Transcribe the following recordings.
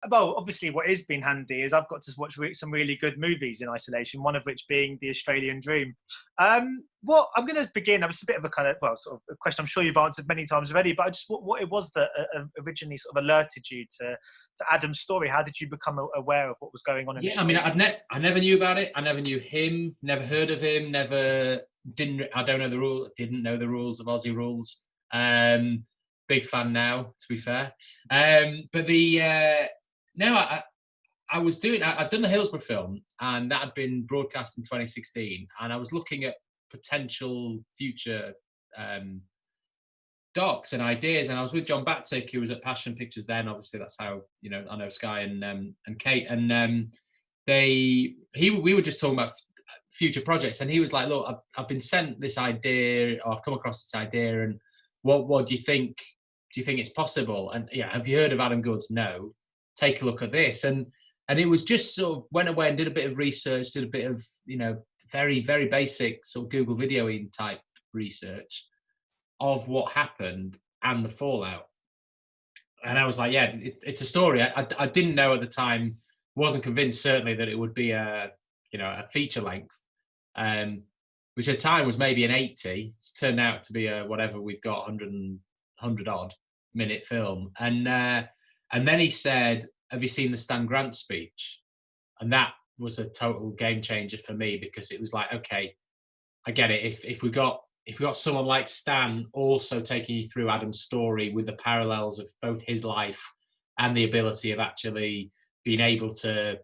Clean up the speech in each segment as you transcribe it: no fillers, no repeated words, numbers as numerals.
well, obviously what has been handy is I've got to watch some really good movies in isolation, one of which being The Australian Dream. What I'm going to begin, it's a bit of a kind of, well, sort of a question I'm sure you've answered many times already, but I just what it was that originally sort of alerted you to Adam's story. How did you become aware of what was going on in the I mean, I never knew about it. I never knew him, never heard of him, I don't know the rule, didn't know the rules of Aussie rules. Big fan now, to be fair. But I was I'd done the Hillsborough film, and that had been broadcast in 2016, and I was looking at potential future docs and ideas, and I was with John Battick, who was at Passion Pictures then. Obviously, that's how I know Sky and Kate, and we were just talking about future projects, and he was like, "Look, I've been sent this idea, or I've come across this idea, and what do you think? Do you think it's possible? And have you heard of Adam Goods? No. Take a look at this." And it was just sort of went away and did a bit of research, did a bit of very, very basic sort of Google videoing type research of what happened and the fallout. And I was like, yeah, it's a story. I didn't know at the time, wasn't convinced certainly that it would be a feature length, which at the time was maybe an 80. It's turned out to be a whatever we've got, 100 odd minute film. And then he said, "Have you seen the Stan Grant speech?" And that was a total game changer for me, because it was like, okay, I get it. If we got someone like Stan also taking you through Adam's story with the parallels of both his life and the ability of actually being able to,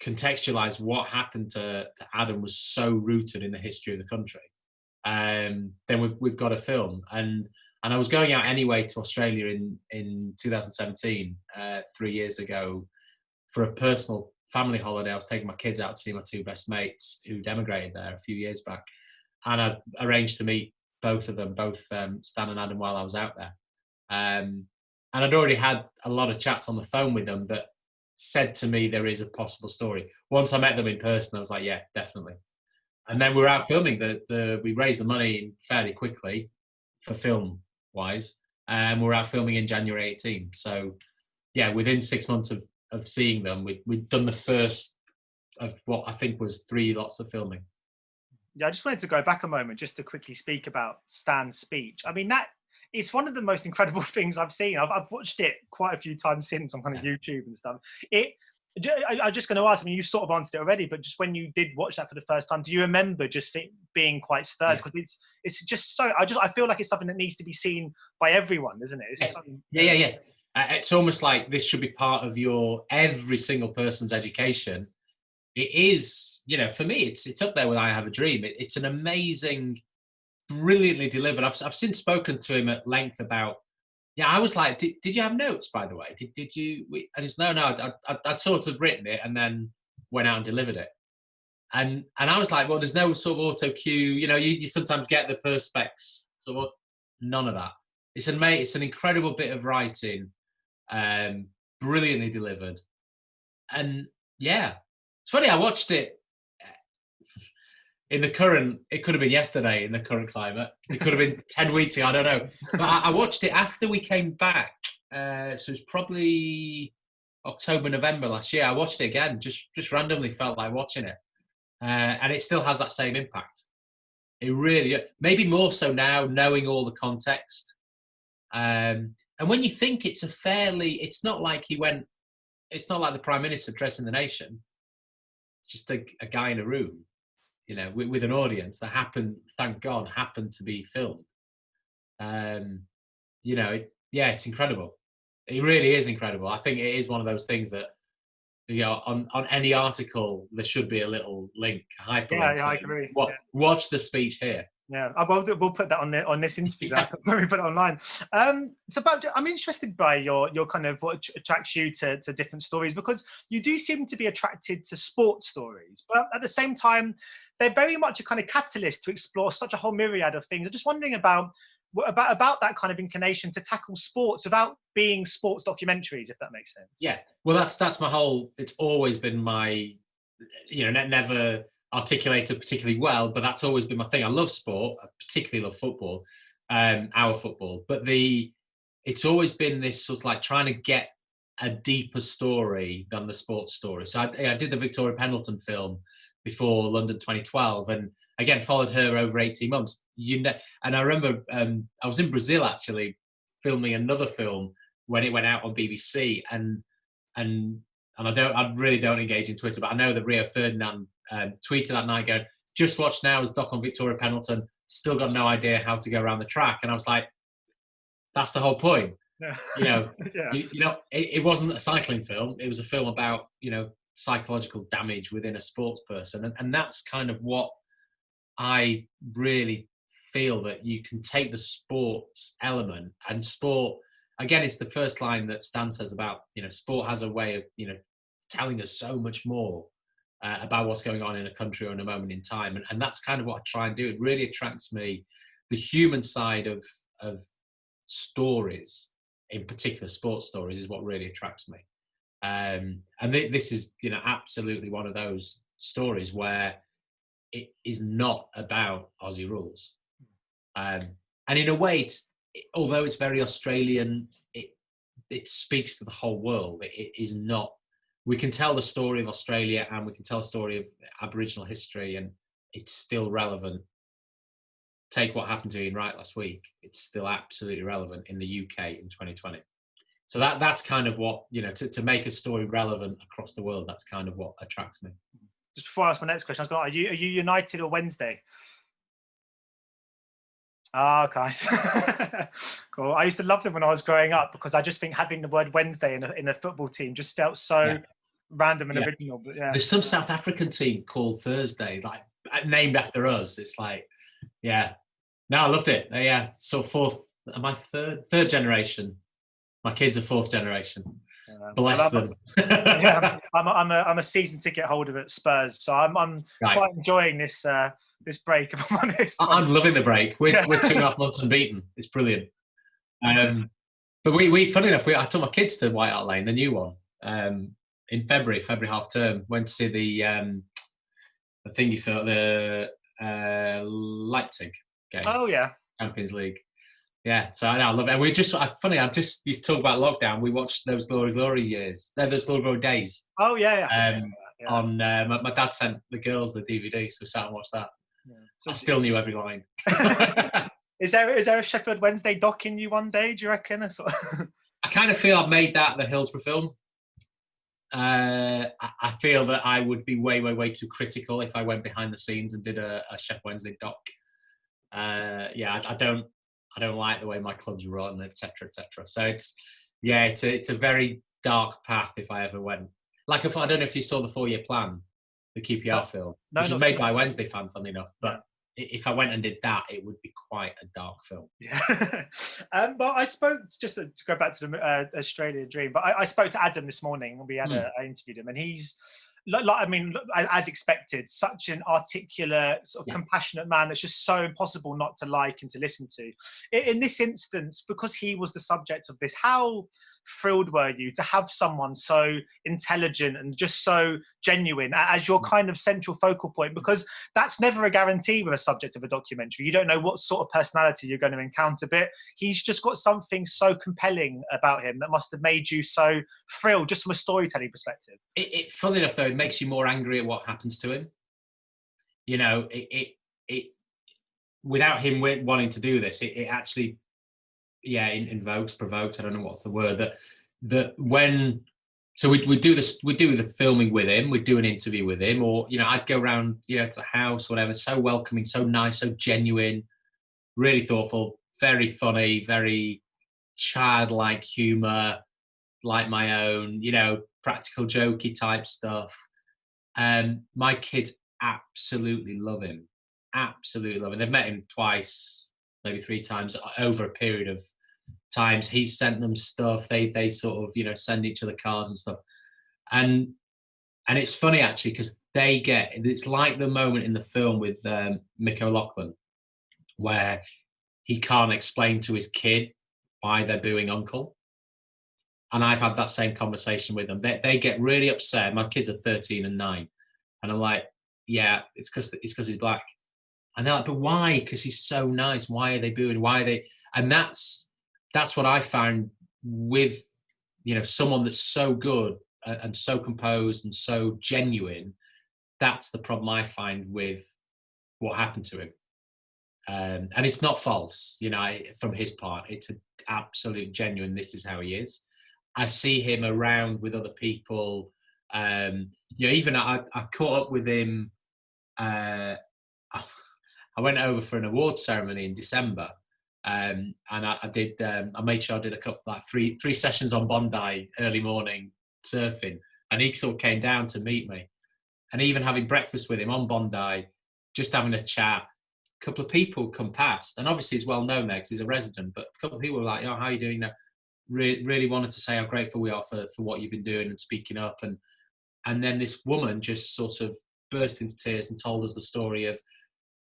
contextualize what happened to Adam was so rooted in the history of the country, then we've got a film. And I was going out anyway to Australia in 2017, 3 years ago, for a personal family holiday. I was taking my kids out to see my two best mates who'd emigrated there a few years back. And I arranged to meet both of them, Stan and Adam, while I was out there. And I'd already had a lot of chats on the phone with them that said to me there is a possible story. Once I met them in person, I was like, yeah, definitely. And then we were out filming. We raised the money fairly quickly for film-wise, and we were out filming in January 18. So, yeah, within 6 months of seeing them, we'd done the first of what I think was 3 lots of filming. Yeah, I just wanted to go back a moment just to quickly speak about Stan's speech. I mean, it's one of the most incredible things I've seen. I've watched it quite a few times since on kind of YouTube and stuff. I'm just going to ask, I mean, you sort of answered it already, but just when you did watch that for the first time, do you remember just being quite stirred? Because it's just so, I feel like it's something that needs to be seen by everyone, isn't it? It's it's almost like this should be part of every single person's education. It is, for me, it's up there with I Have a Dream. It's an amazing, brilliantly delivered. I've since spoken to him at length about. I was like, did you have notes, by the way? Did you? And it's no. I'd sort of written it and then went out and delivered it. And I was like, well, there's no sort of auto cue. You sometimes get the perspex. Sort of none of that. It's an incredible bit of writing, brilliantly delivered, and yeah. It's funny, I watched it it could have been yesterday in the current climate. It could have been 10 weeks ago, I don't know. But I watched it after we came back. So it's probably October, November last year. I watched it again, just randomly felt like watching it. And it still has that same impact. It really, maybe more so now, knowing all the context. And when you think it's not like it's not like the Prime Minister addressing the nation. It's just a guy in a room, with an audience that thank God, happened to be filmed. It's incredible. It really is incredible. I think it is one of those things that, on any article, there should be a little link, a hyperlink. Yeah, I agree. Watch the speech here. Yeah, we'll put that on this interview. When we put it online. I'm interested by your kind of what attracts you to different stories, because you do seem to be attracted to sports stories, but at the same time, they're very much a kind of catalyst to explore such a whole myriad of things. I'm just wondering about that kind of inclination to tackle sports without being sports documentaries, if that makes sense. Yeah, well, that's my whole. It's always been my, never articulated particularly well, but that's always been my thing. I love sport. I particularly love football, our football. But it's always been this sort of like trying to get a deeper story than the sports story. So I did the Victoria Pendleton film before London 2012, and again followed her over 18 months. And I remember I was in Brazil actually filming another film when it went out on BBC, and I really don't engage in Twitter, but I know that Rio Ferdinand tweeted that night going, "Just watched now as doc on Victoria Pendleton, still got no idea how to go around the track." And I was like, that's the whole point. Yeah. You know, Yeah. it wasn't a cycling film. It was a film about, psychological damage within a sports person. And that's kind of what I really feel, that you can take the sports element, and sport, again, it's the first line that Stan says about, sport has a way of, telling us so much more about what's going on in a country or in a moment in time. And that's kind of what I try and do. It really attracts me. The human side of stories, in particular sports stories, is what really attracts me. And this is, absolutely one of those stories where it is not about Aussie rules. And in a way, although it's very Australian, it speaks to the whole world. It is not. We can tell the story of Australia, and we can tell the story of Aboriginal history, and it's still relevant. Take what happened to Ian Wright last week. It's still absolutely relevant in the UK in 2020. So that's kind of what, to make a story relevant across the world, that's kind of what attracts me. Just before I ask my next question, I was going, are you United or Wednesday? Ah, okay. Cool. I used to love them when I was growing up, because I just think having the word Wednesday in a football team just felt so random and original. But yeah, there's some South African team called Thursday, like named after us. It's like, yeah. No, I loved it. Yeah. So am I third generation? My kids are fourth generation. Bless them. Yeah, I'm a season ticket holder at Spurs, so I'm right. Quite enjoying this break, if I'm honest. I'm loving the break. We're 2.5 months unbeaten. It's brilliant. But we funny enough, I took my kids to White Hart Lane, the new one, in February half term. Went to see the Leipzig game. Oh yeah, Champions League. Yeah, so I love it. And I just used to talk about lockdown. We watched those Glory years. Those Glory days. Oh yeah. On my dad sent the girls the DVD, so we sat and watched that. Yeah. So I still knew every line. Is there a Sheffield Wednesday doc in you one day, do you reckon? I kind of feel I've made that the Hillsborough film. I feel that I would be way too critical if I went behind the scenes and did a Sheffield Wednesday doc. I don't like the way my club's run, etc. So it's a very dark path if I ever went. Like, I don't know if you saw the 4-year plan, the QPR film, which was made by a Wednesday fan, funnily enough. But if I went and did that, it would be quite a dark film. Yeah. But I spoke, just to go back to the Australia dream, but I spoke to Adam this morning when we had I interviewed him, and he's, as expected, such an articulate, sort of compassionate man that's just so impossible not to like and to listen to. In this instance, because he was the subject of this, how thrilled were you to have someone so intelligent and just so genuine as your kind of central focal point? Because that's never a guarantee with a subject of a documentary. You don't know what sort of personality you're going to encounter, but he's just got something so compelling about him that must have made you so thrilled, just from a storytelling perspective. Funnily enough, though, it makes you more angry at what happens to him. It without him wanting to do this, it actually provokes, I don't know what's the word, that when, so we do the filming with him, we'd do an interview with him, or I'd go around to the house, whatever, so welcoming, so nice, so genuine, really thoughtful, very funny, very childlike humor, like my own, practical jokey type stuff. My kids absolutely love him. They've met him twice, maybe 3 times over a period of times. He's sent them stuff. They sort of, send each other cards and stuff. And it's funny actually, because it's like the moment in the film with Mick O'Loughlin, where he can't explain to his kid why they're booing Uncle. And I've had that same conversation with them. They get really upset. My kids are 13 and 9. And I'm like, yeah, it's because he's black. And they're like, but why? Because he's so nice. Why are they booing? Why are they? And that's what I found with someone that's so good and so composed and so genuine. That's the problem I find with what happened to him. And it's not false, from his part. It's an absolute genuine, this is how he is. I see him around with other people. Even I caught up with him. I went over for an award ceremony in December. And I did. I made sure I did a couple, like three sessions on Bondi early morning surfing, and he sort of came down to meet me, and even having breakfast with him on Bondi, just having a chat. A couple of people come past, and obviously he's well known there because he's a resident. But a couple of people were like, "Oh, how are you doing now?" Really wanted to say how grateful we are for what you've been doing and speaking up, and then this woman just sort of burst into tears and told us the story of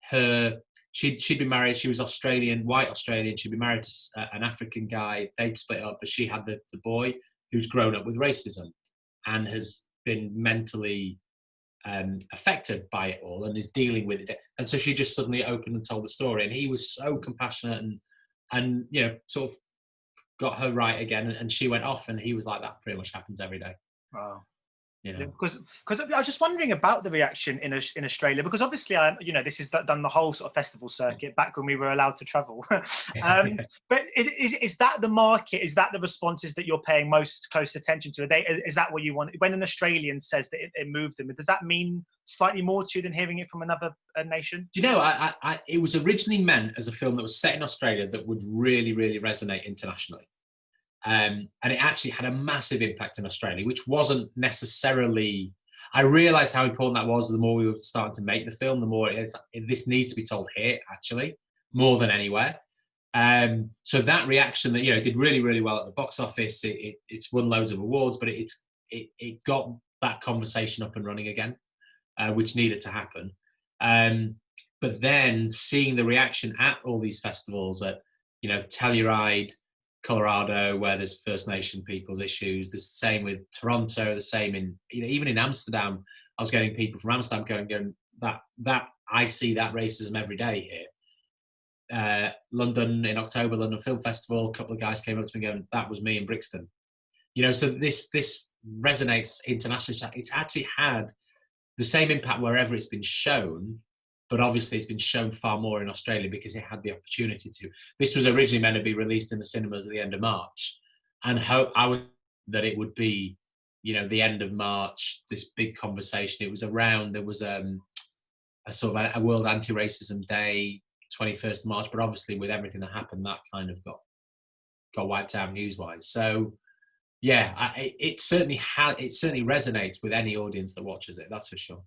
her. She'd been married. She was Australian, white Australian. She'd been married to an African guy. They'd split up, but she had the boy who's grown up with racism and has been mentally affected by it all and is dealing with it. And so she just suddenly opened and told the story. And he was so compassionate and sort of got her right again. And she went off, and he was like, that pretty much happens every day. Wow. Because I was just wondering about the reaction in Australia, because obviously this has done the whole sort of festival circuit back when we were allowed to travel. But is that the market? Is that the responses that you're paying most close attention to? Is that what you want? When an Australian says that it moved them, does that mean slightly more to you than hearing it from another nation? It was originally meant as a film that was set in Australia that would really, really resonate internationally. And it actually had a massive impact in Australia, which wasn't necessarily. I realised how important that was. The more we were starting to make the film, the more this needs to be told here, actually, more than anywhere. So that reaction that did really, really well at the box office. It's won loads of awards, but it got that conversation up and running again, which needed to happen. But then seeing the reaction at all these festivals, at Telluride, Colorado, where there's First Nation people's issues. The same with Toronto. The same in even in Amsterdam. I was getting people from Amsterdam going that I see that racism every day here. London in October, London Film Festival. A couple of guys came up to me going, "That was me in Brixton." So this resonates internationally. It's actually had the same impact wherever it's been shown. But obviously it's been shown far more in Australia because it had the opportunity to. This was originally meant to be released in the cinemas at the end of March. And I was that it would be, the end of March, this big conversation. It was around, there was a sort of a World Anti-Racism Day, 21st of March, but obviously with everything that happened, that kind of got wiped out news-wise. So yeah, it certainly resonates with any audience that watches it, that's for sure.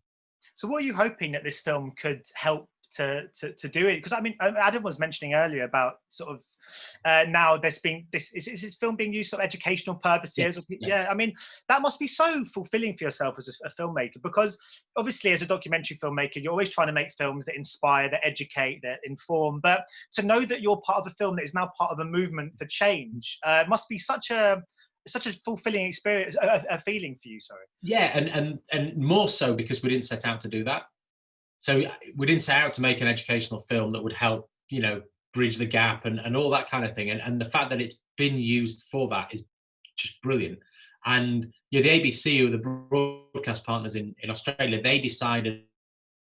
So what are you hoping that this film could help to do it? Because Adam was mentioning earlier about sort of now there's been is this film being used for educational purposes? Yeah. That must be so fulfilling for yourself as a filmmaker, because obviously as a documentary filmmaker you're always trying to make films that inspire, that educate, that inform, but to know that you're part of a film that is now part of a movement for change must be such a fulfilling experience, a feeling for you, sorry. Yeah, and more so because we didn't set out to do that. So we didn't set out to make an educational film that would help, bridge the gap and all that kind of thing. And the fact that it's been used for that is just brilliant. And the ABC, who are the broadcast partners in Australia, they decided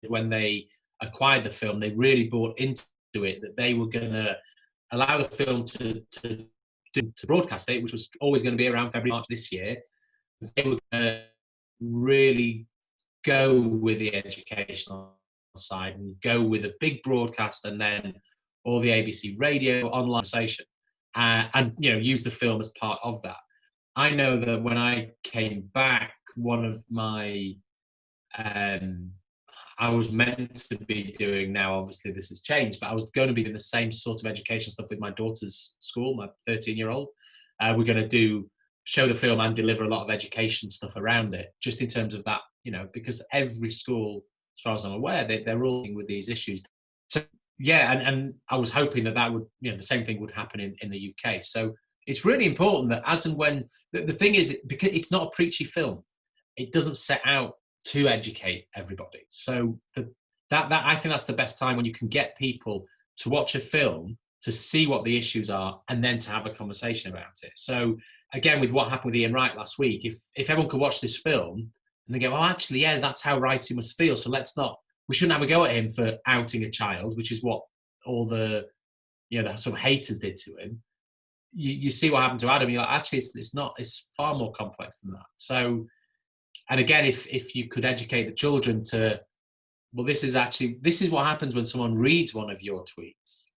when they acquired the film, they really bought into it that they were going to allow the film to broadcast it, which was always going to be around February, March this year. They were going to really go with the educational side and go with a big broadcast, and then all the ABC radio, online conversation, and use the film as part of that. I know that when I came back, one of my I was meant to be doing, now obviously this has changed, but I was going to be doing the same sort of education stuff with my daughter's school, my 13-year-old. We're going to show the film and deliver a lot of education stuff around it, just in terms of that, because every school, as far as I'm aware, they're all dealing with these issues. So yeah, and I was hoping that would, the same thing would happen in the UK. So it's really important that as and when, the thing is, because it's not a preachy film, it doesn't set out to educate everybody. So that I think that's the best time, when you can get people to watch a film, to see what the issues are, and then to have a conversation about it. So again, with what happened with Ian Wright last week, if everyone could watch this film and they go, well, actually, yeah, that's how writing must feel. So we shouldn't have a go at him for outing a child, which is what all the sort of haters did to him. You see what happened to Adam. You're like, actually, it's not. It's far more complex than that. So, and again, if you could educate the children to, well, this is what happens when someone reads one of your tweets,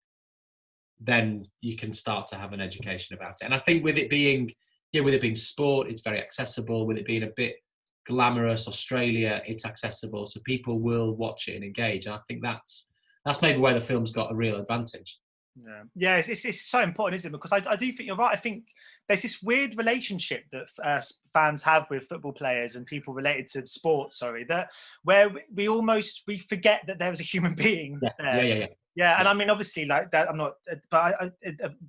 then you can start to have an education about it. And I think with it being sport, it's very accessible. With it being a bit glamorous, Australia, it's accessible, so people will watch it and engage. And I think that's maybe where the film's got a real advantage. Yeah, it's so important, isn't it? Because I do think you're right. I think there's this weird relationship that fans have with football players and people related to sports. That where we forget that there was a human being there. Yeah, and I mean, obviously, like that, I'm not. But I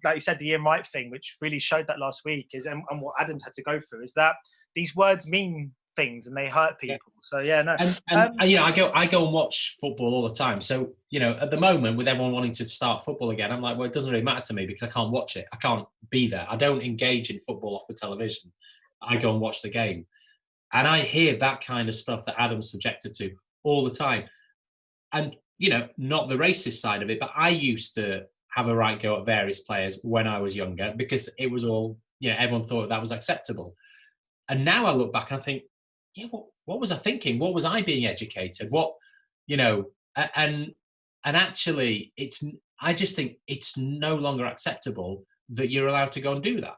like you said, the Ian Wright thing, which really showed that last week, is and what Adam had to go through, is that these words mean things and they hurt people. So yeah, no. And I go and watch football all the time. So at the moment, with everyone wanting to start football again, I'm like, well, it doesn't really matter to me because I can't watch it. I can't be there. I don't engage in football off the television. I go and watch the game, and I hear that kind of stuff that Adam's subjected to all the time. And not the racist side of it, but I used to have a right go at various players when I was younger because it was all, everyone thought that was acceptable. And now I look back and I think, yeah, what was I thinking? What was I being educated? And actually I just think it's no longer acceptable that you're allowed to go and do that.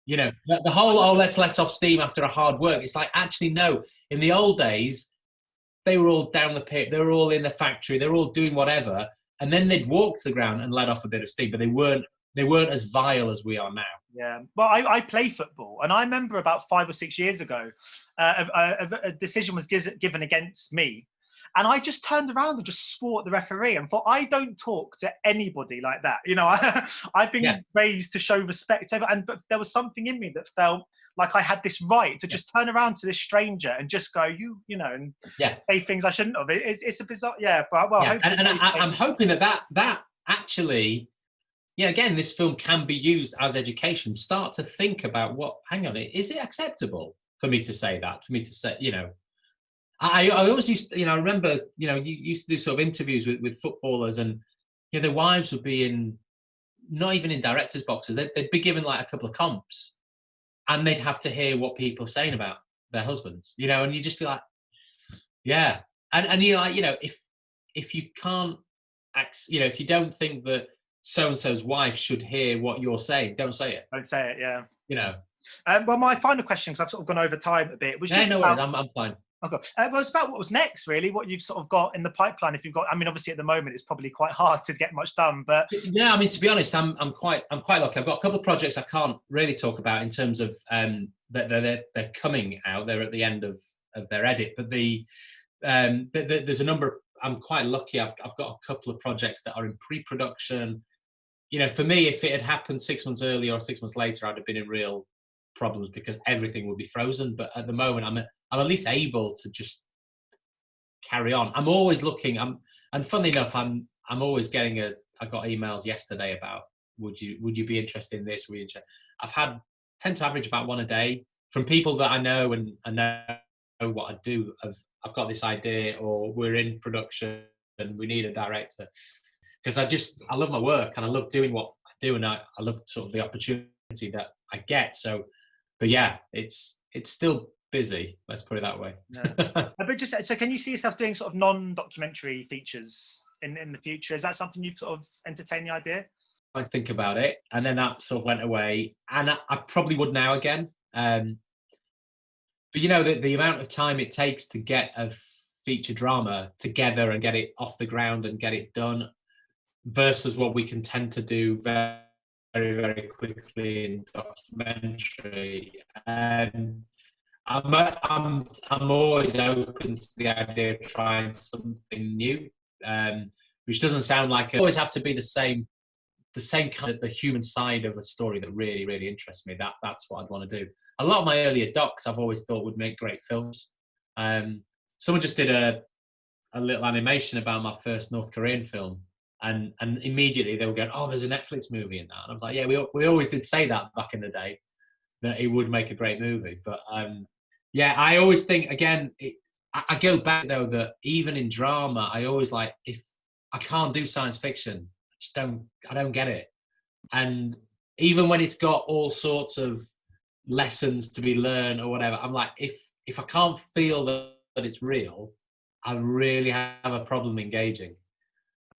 The whole, let's let off steam after a hard work. It's like, actually, no. In the old days, they were all down the pit. They were all in the factory. They were all doing whatever. And then they'd walk to the ground and let off a bit of steam, but they weren't as vile as we are now. Yeah. Well, I play football, and I remember about 5 or 6 years ago, a decision was given against me. And I just turned around and just swore at the referee and thought, I don't talk to anybody like that. I've been raised to show respect but there was something in me that felt like I had this right to just turn around to this stranger and just go, and say things I shouldn't have. It's a bizarre, but well, I'm hoping that actually, again, this film can be used as education. Start to think about hang on, is it acceptable for me to say that? For me to say, I always used to, I remember, you used to do sort of interviews with footballers and, their wives would be not even in directors' boxes, they'd be given like a couple of comps and they'd have to hear what people are saying about their husbands, and you'd just be like, yeah. And you're like, if you can't, if you don't think that so-and-so's wife should hear what you're saying, don't say it. Don't say it, yeah. Well, my final question, because I've sort of gone over time a bit, was worries, I'm fine. Okay. Well, it's about what was next, really. What you've sort of got in the pipeline. If you've got, I mean, obviously at the moment it's probably quite hard to get much done. But yeah, I mean, to be honest, I'm quite lucky. I've got a couple of projects I can't really talk about in terms of that they're coming out. They're at the end of their edit. But there's a number. I'm quite lucky. I've got a couple of projects that are in pre-production. For me, if it had happened 6 months earlier or 6 months later, I'd have been in real problems because everything would be frozen. But at the moment, I'm at least able to just carry on. I'm always looking. And funnily enough, I'm always getting I got emails yesterday about would you be interested in this? I've tend to average about one a day from people that I know and I know what I do. I've got this idea, or we're in production and we need a director. Because I love my work and I love doing what I do, and I love sort of the opportunity that I get. So, but yeah, it's still busy. Let's put it that way. But so can you see yourself doing sort of non-documentary features in the future? Is that something you've sort of entertained the idea? I think about it, and then that sort of went away, and I probably would now again. But the amount of time it takes to get a feature drama together and get it off the ground and get it done, versus what we can tend to do very, very, very quickly in documentary. And I'm always open to the idea of trying something new, which doesn't sound like always have to be the same kind of the human side of a story that really, really interests me. That's what I'd want to do. A lot of my earlier docs I've always thought would make great films. Someone just did a little animation about my first North Korean film. And immediately they were going, oh, there's a Netflix movie in that. And I was like, yeah, we always did say that back in the day. that it would make a great movie. But yeah, I always think again. I go back though that even in drama, I always like if I can't do science fiction, I don't get it. And even when it's got all sorts of lessons to be learned or whatever, I'm like, if I can't feel that it's real, I really have a problem engaging.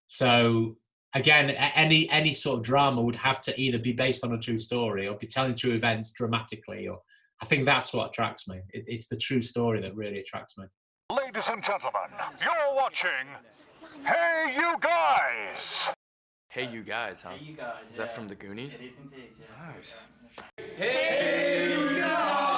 So again, any sort of drama would have to either be based on a true story or be telling true events dramatically. Or I think that's what attracts me. It's the true story that really attracts me. Ladies and gentlemen, you're watching Hey You Guys! Hey You Guys, huh? Hey, you guys. Is that from the Goonies? It is indeed, yeah. Nice. Hey You Guys!